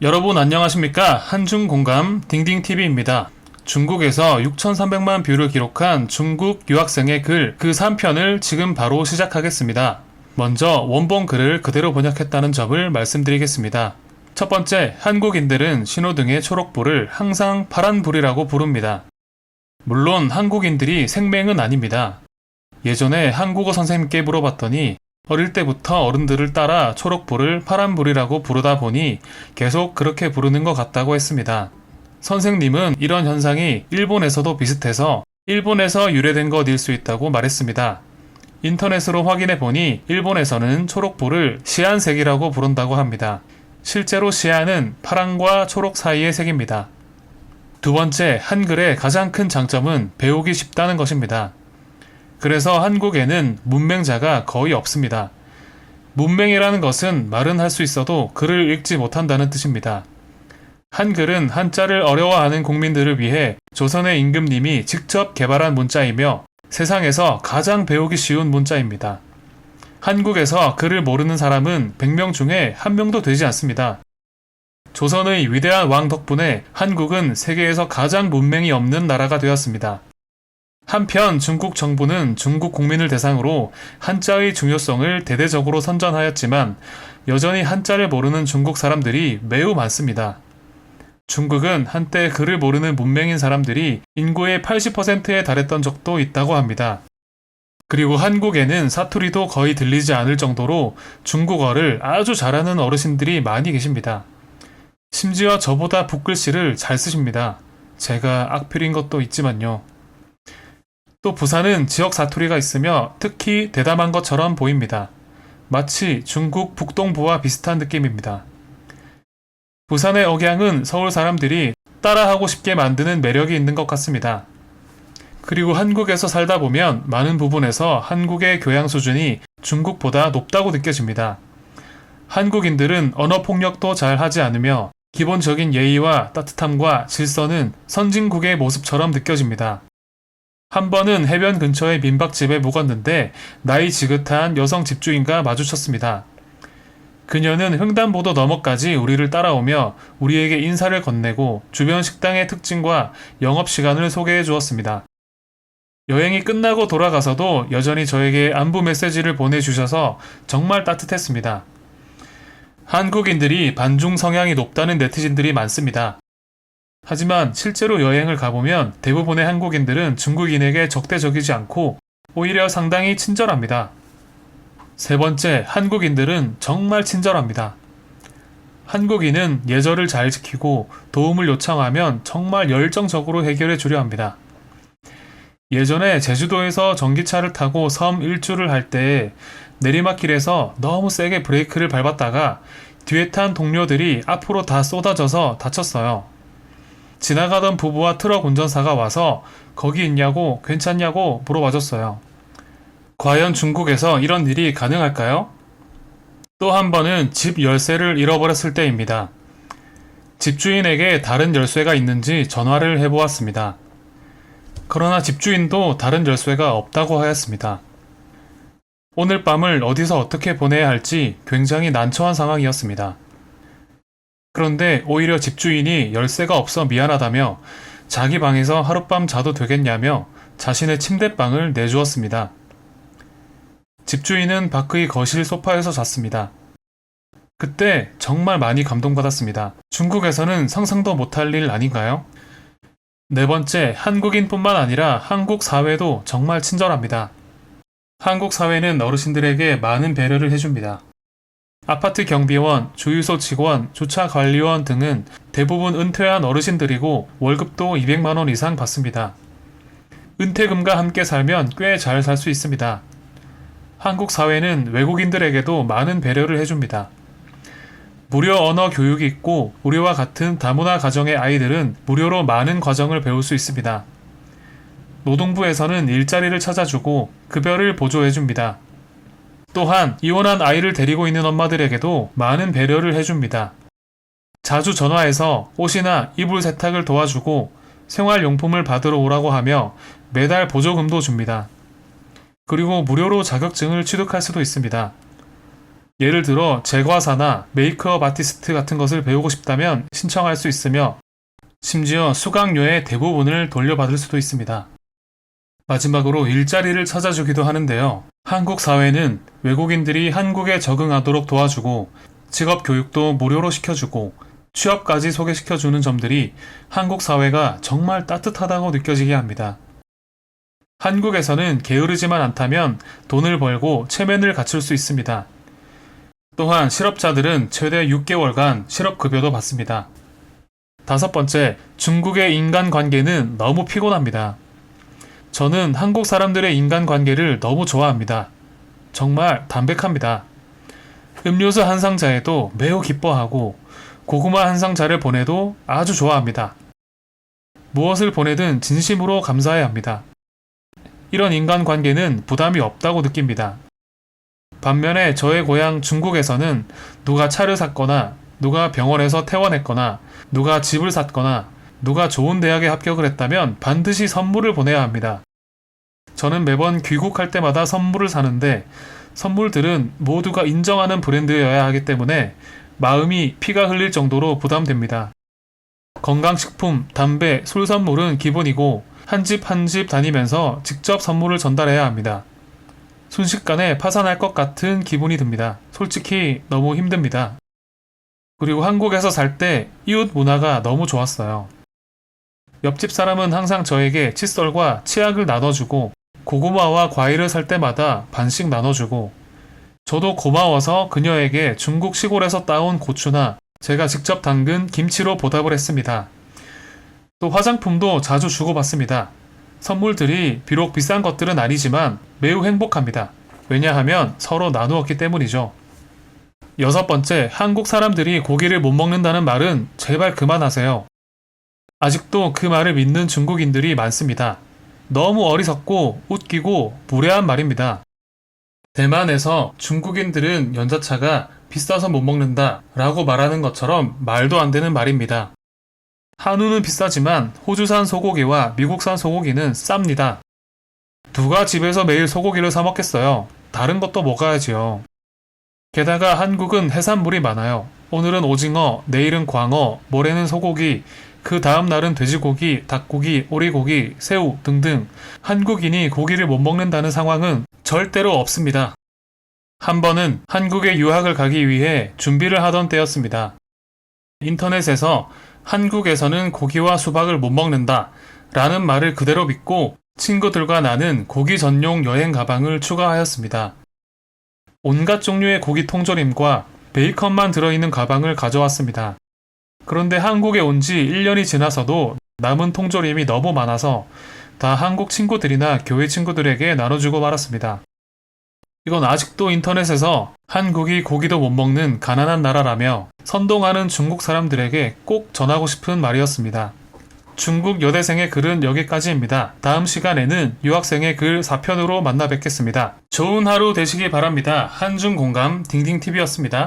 여러분 안녕하십니까? 한중공감 딩딩TV입니다. 중국에서 6,300만 뷰를 기록한 중국 유학생의 글 그 3편을 지금 바로 시작하겠습니다. 먼저 원본 글을 그대로 번역했다는 점을 말씀드리겠습니다. 첫 번째, 한국인들은 신호등의 초록불을 항상 파란불이라고 부릅니다. 물론 한국인들이 생맹은 아닙니다. 예전에 한국어 선생님께 물어봤더니 어릴 때부터 어른들을 따라 초록불을 파란불이라고 부르다 보니 계속 그렇게 부르는 것 같다고 했습니다. 선생님은 이런 현상이 일본에서도 비슷해서 일본에서 유래된 것일 수 있다고 말했습니다. 인터넷으로 확인해 보니 일본에서는 초록불을 시안색이라고 부른다고 합니다. 실제로 시안은 파랑과 초록 사이의 색입니다. 두 번째, 한글의 가장 큰 장점은 배우기 쉽다는 것입니다. 그래서 한국에는 문맹자가 거의 없습니다. 문맹이라는 것은 말은 할 수 있어도 글을 읽지 못한다는 뜻입니다. 한글은 한자를 어려워하는 국민들을 위해 조선의 임금님이 직접 개발한 문자이며 세상에서 가장 배우기 쉬운 문자입니다. 한국에서 글을 모르는 사람은 100명 중에 1명도 되지 않습니다. 조선의 위대한 왕 덕분에 한국은 세계에서 가장 문맹이 없는 나라가 되었습니다. 한편 중국 정부는 중국 국민을 대상으로 한자의 중요성을 대대적으로 선전하였지만 여전히 한자를 모르는 중국 사람들이 매우 많습니다. 중국은 한때 글을 모르는 문맹인 사람들이 인구의 80%에 달했던 적도 있다고 합니다. 그리고 한국에는 사투리도 거의 들리지 않을 정도로 중국어를 아주 잘하는 어르신들이 많이 계십니다. 심지어 저보다 붓글씨를 잘 쓰십니다. 제가 악필인 것도 있지만요. 또 부산은 지역 사투리가 있으며 특히 대담한 것처럼 보입니다. 마치 중국 북동부와 비슷한 느낌입니다. 부산의 억양은 서울 사람들이 따라하고 싶게 만드는 매력이 있는 것 같습니다. 그리고 한국에서 살다 보면 많은 부분에서 한국의 교양 수준이 중국보다 높다고 느껴집니다. 한국인들은 언어 폭력도 잘 하지 않으며 기본적인 예의와 따뜻함과 질서는 선진국의 모습처럼 느껴집니다. 한 번은 해변 근처의 민박집에 묵었는데 나이 지긋한 여성 집주인과 마주쳤습니다. 그녀는 횡단보도 너머까지 우리를 따라오며 우리에게 인사를 건네고 주변 식당의 특징과 영업시간을 소개해 주었습니다. 여행이 끝나고 돌아가서도 여전히 저에게 안부 메시지를 보내주셔서 정말 따뜻했습니다. 한국인들이 반중 성향이 높다는 네티즌들이 많습니다. 하지만 실제로 여행을 가보면 대부분의 한국인들은 중국인에게 적대적이지 않고 오히려 상당히 친절합니다. 세 번째, 한국인들은 정말 친절합니다. 한국인은 예절을 잘 지키고 도움을 요청하면 정말 열정적으로 해결해 주려 합니다. 예전에 제주도에서 전기차를 타고 섬 일주를 할 때 내리막길에서 너무 세게 브레이크를 밟았다가 뒤에 탄 동료들이 앞으로 다 쏟아져서 다쳤어요. 지나가던 부부와 트럭 운전사가 와서 거기 있냐고 괜찮냐고 물어봐줬어요. 과연 중국에서 이런 일이 가능할까요? 또 한 번은 집 열쇠를 잃어버렸을 때입니다. 집주인에게 다른 열쇠가 있는지 전화를 해보았습니다. 그러나 집주인도 다른 열쇠가 없다고 하였습니다. 오늘 밤을 어디서 어떻게 보내야 할지 굉장히 난처한 상황이었습니다. 그런데 오히려 집주인이 열쇠가 없어 미안하다며 자기 방에서 하룻밤 자도 되겠냐며 자신의 침대방을 내주었습니다. 집주인은 밖의 거실 소파에서 잤습니다. 그때 정말 많이 감동받았습니다. 중국에서는 상상도 못할 일 아닌가요? 네 번째, 한국인뿐만 아니라 한국 사회도 정말 친절합니다. 한국 사회는 어르신들에게 많은 배려를 해줍니다. 아파트 경비원, 주유소 직원, 주차관리원 등은 대부분 은퇴한 어르신들이고 월급도 200만원 이상 받습니다. 은퇴금과 함께 살면 꽤 잘 살 수 있습니다. 한국 사회는 외국인들에게도 많은 배려를 해줍니다. 무료 언어 교육이 있고 우리와 같은 다문화 가정의 아이들은 무료로 많은 과정을 배울 수 있습니다. 노동부에서는 일자리를 찾아주고 급여를 보조해줍니다. 또한 이혼한 아이를 데리고 있는 엄마들에게도 많은 배려를 해줍니다. 자주 전화해서 옷이나 이불 세탁을 도와주고 생활용품을 받으러 오라고 하며 매달 보조금도 줍니다. 그리고 무료로 자격증을 취득할 수도 있습니다. 예를 들어 제과사나 메이크업 아티스트 같은 것을 배우고 싶다면 신청할 수 있으며 심지어 수강료의 대부분을 돌려받을 수도 있습니다. 마지막으로 일자리를 찾아주기도 하는데요. 한국 사회는 외국인들이 한국에 적응하도록 도와주고 직업 교육도 무료로 시켜주고 취업까지 소개시켜주는 점들이 한국 사회가 정말 따뜻하다고 느껴지게 합니다. 한국에서는 게으르지만 않다면 돈을 벌고 체면을 갖출 수 있습니다. 또한 실업자들은 최대 6개월간 실업급여도 받습니다. 5번째, 중국의 인간관계는 너무 피곤합니다. 저는 한국 사람들의 인간관계를 너무 좋아합니다. 정말 담백합니다. 음료수 한 상자에도 매우 기뻐하고 고구마 한 상자를 보내도 아주 좋아합니다. 무엇을 보내든 진심으로 감사해야 합니다. 이런 인간관계는 부담이 없다고 느낍니다. 반면에 저의 고향 중국에서는 누가 차를 샀거나 누가 병원에서 퇴원했거나 누가 집을 샀거나 누가 좋은 대학에 합격을 했다면 반드시 선물을 보내야 합니다. 저는 매번 귀국할 때마다 선물을 사는데 선물들은 모두가 인정하는 브랜드여야 하기 때문에 마음이 피가 흘릴 정도로 부담됩니다. 건강식품, 담배, 술 선물은 기본이고 한 집 한 집 다니면서 직접 선물을 전달해야 합니다. 순식간에 파산할 것 같은 기분이 듭니다. 솔직히 너무 힘듭니다. 그리고 한국에서 살 때 이웃 문화가 너무 좋았어요. 옆집 사람은 항상 저에게 칫솔과 치약을 나눠주고 고구마와 과일을 살 때마다 반씩 나눠주고 저도 고마워서 그녀에게 중국 시골에서 따온 고추나 제가 직접 담근 김치로 보답을 했습니다. 또 화장품도 자주 주고받습니다. 선물들이 비록 비싼 것들은 아니지만 매우 행복합니다. 왜냐하면 서로 나누었기 때문이죠. 6번째, 한국 사람들이 고기를 못 먹는다는 말은 제발 그만하세요. 아직도 그 말을 믿는 중국인들이 많습니다. 너무 어리석고 웃기고 무례한 말입니다. 대만에서 중국인들은 연자차가 비싸서 못 먹는다 라고 말하는 것처럼 말도 안 되는 말입니다. 한우는 비싸지만 호주산 소고기와 미국산 소고기는 쌉니다. 누가 집에서 매일 소고기를 사 먹겠어요? 다른 것도 먹어야지요. 게다가 한국은 해산물이 많아요. 오늘은 오징어, 내일은 광어, 모레는 소고기, 그 다음 날은 돼지고기, 닭고기, 오리고기, 새우 등등 한국인이 고기를 못 먹는다는 상황은 절대로 없습니다. 한 번은 한국에 유학을 가기 위해 준비를 하던 때였습니다. 인터넷에서 한국에서는 고기와 수박을 못 먹는다 라는 말을 그대로 믿고 친구들과 나는 고기 전용 여행 가방을 추가하였습니다. 온갖 종류의 고기 통조림과 베이컨만 들어있는 가방을 가져왔습니다. 그런데 한국에 온 지 1년이 지나서도 남은 통조림이 너무 많아서 다 한국 친구들이나 교회 친구들에게 나눠주고 말았습니다. 이건 아직도 인터넷에서 한국이 고기도 못 먹는 가난한 나라라며 선동하는 중국 사람들에게 꼭 전하고 싶은 말이었습니다. 중국 여대생의 글은 여기까지입니다. 다음 시간에는 유학생의 글 4편으로 만나 뵙겠습니다. 좋은 하루 되시기 바랍니다. 한중공감 딩딩TV였습니다.